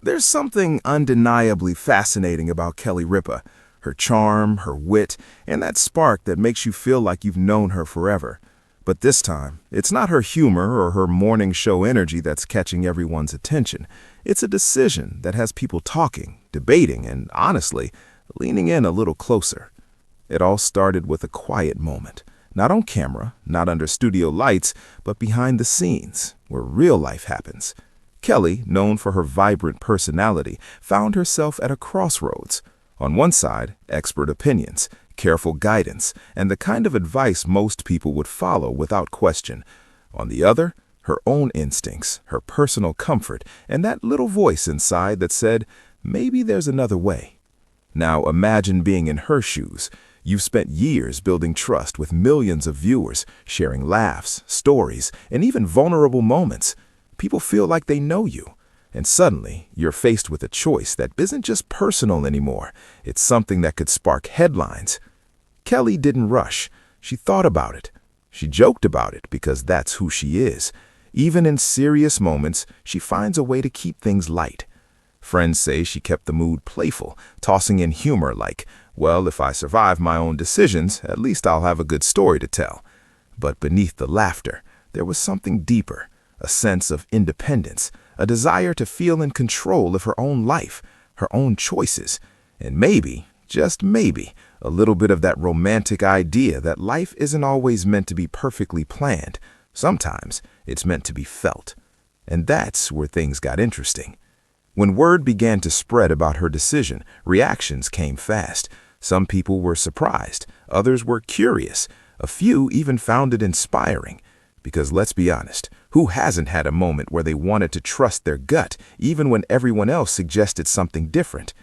There's something undeniably fascinating about Kelly Ripa, her charm, her wit, and that spark that makes you feel like you've known her forever. But this time, it's not her humor or her morning show energy that's catching everyone's attention. It's a decision that has people talking, debating, and honestly, leaning in a little closer. It all started with a quiet moment, not on camera, not under studio lights, but behind the scenes, where real life happens. Kelly, known for her vibrant personality, found herself at a crossroads. On one side, expert opinions, careful guidance, and the kind of advice most people would follow without question. On the other, her own instincts, her personal comfort, and that little voice inside that said, maybe there's another way. Now imagine being in her shoes. You've spent years building trust with millions of viewers, sharing laughs, stories, and even vulnerable moments. People feel like they know you. And suddenly, you're faced with a choice that isn't just personal anymore. It's something that could spark headlines. Kelly didn't rush. She thought about it. She joked about it because that's who she is. Even in serious moments, she finds a way to keep things light. Friends say she kept the mood playful, tossing in humor like, well, if I survive my own decisions, at least I'll have a good story to tell. But beneath the laughter, there was something deeper, a sense of independence, a desire to feel in control of her own life, her own choices, and maybe, just maybe, a little bit of that romantic idea that life isn't always meant to be perfectly planned. Sometimes it's meant to be felt. And that's where things got interesting. When word began to spread about her decision, reactions came fast. Some people were surprised, others were curious. A few even found it inspiring. Because let's be honest, who hasn't had a moment where they wanted to trust their gut, even when everyone else suggested something different?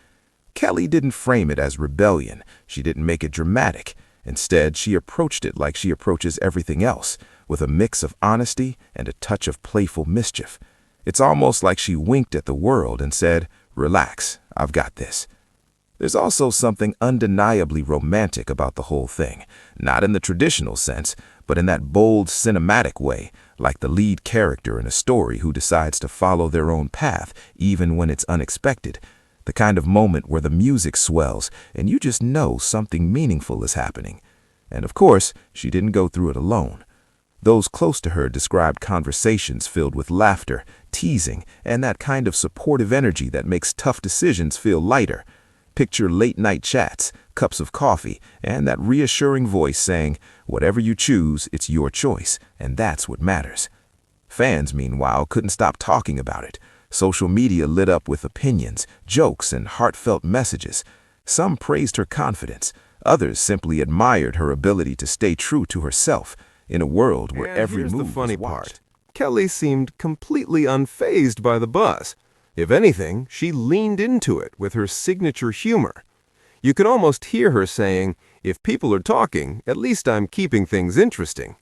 Kelly didn't frame it as rebellion. She didn't make it dramatic. Instead, she approached it like she approaches everything else, with a mix of honesty and a touch of playful mischief. It's almost like she winked at the world and said, "Relax, I've got this." There's also something undeniably romantic about the whole thing, not in the traditional sense, but in that bold, cinematic way, like the lead character in a story who decides to follow their own path, even when it's unexpected. The kind of moment where the music swells and you just know something meaningful is happening. And of course, she didn't go through it alone. Those close to her described conversations filled with laughter, teasing, and that kind of supportive energy that makes tough decisions feel lighter. Picture late-night chats, cups of coffee, and that reassuring voice saying, whatever you choose, it's your choice, and that's what matters. Fans, meanwhile, couldn't stop talking about it. Social media lit up with opinions, jokes, and heartfelt messages. Some praised her confidence. Others simply admired her ability to stay true to herself in a world where every move was watched. Here's the funny part. Kelly seemed completely unfazed by the buzz. If anything, she leaned into it with her signature humor. You could almost hear her saying, "If people are talking, at least I'm keeping things interesting."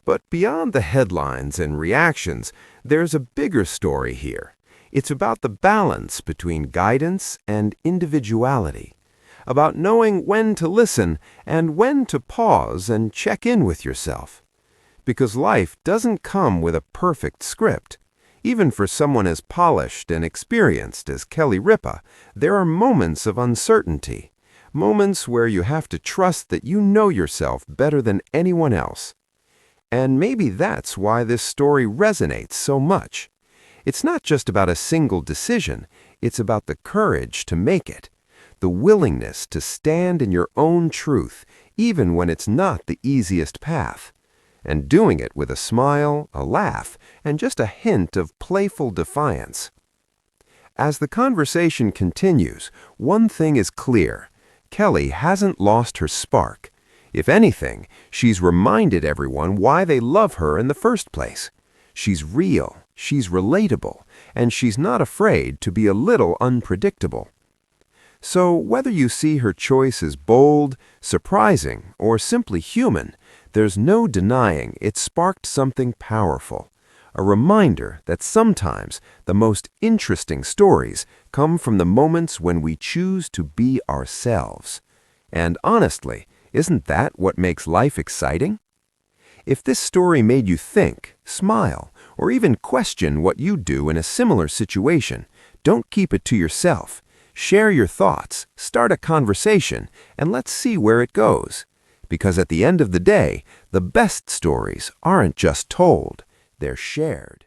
But beyond the headlines and reactions, there's a bigger story here. It's about the balance between guidance and individuality, about knowing when to listen and when to pause and check in with yourself. Because life doesn't come with a perfect script. Even for someone as polished and experienced as Kelly Ripa, there are moments of uncertainty, moments where you have to trust that you know yourself better than anyone else. And maybe that's why this story resonates so much. It's not just about a single decision, it's about the courage to make it, the willingness to stand in your own truth, even when it's not the easiest path, and doing it with a smile, a laugh, and just a hint of playful defiance. As the conversation continues, one thing is clear. Kelly hasn't lost her spark. If anything, she's reminded everyone why they love her in the first place. She's real, she's relatable, and she's not afraid to be a little unpredictable. So whether you see her choice as bold, surprising, or simply human, there's no denying it sparked something powerful, a reminder that sometimes the most interesting stories come from the moments when we choose to be ourselves. And honestly, isn't that what makes life exciting? If this story made you think, smile, or even question what you'd do in a similar situation, Don't keep it to yourself. Share your thoughts, start a conversation, and let's see where it goes. Because at the end of the day, the best stories aren't just told, they're shared.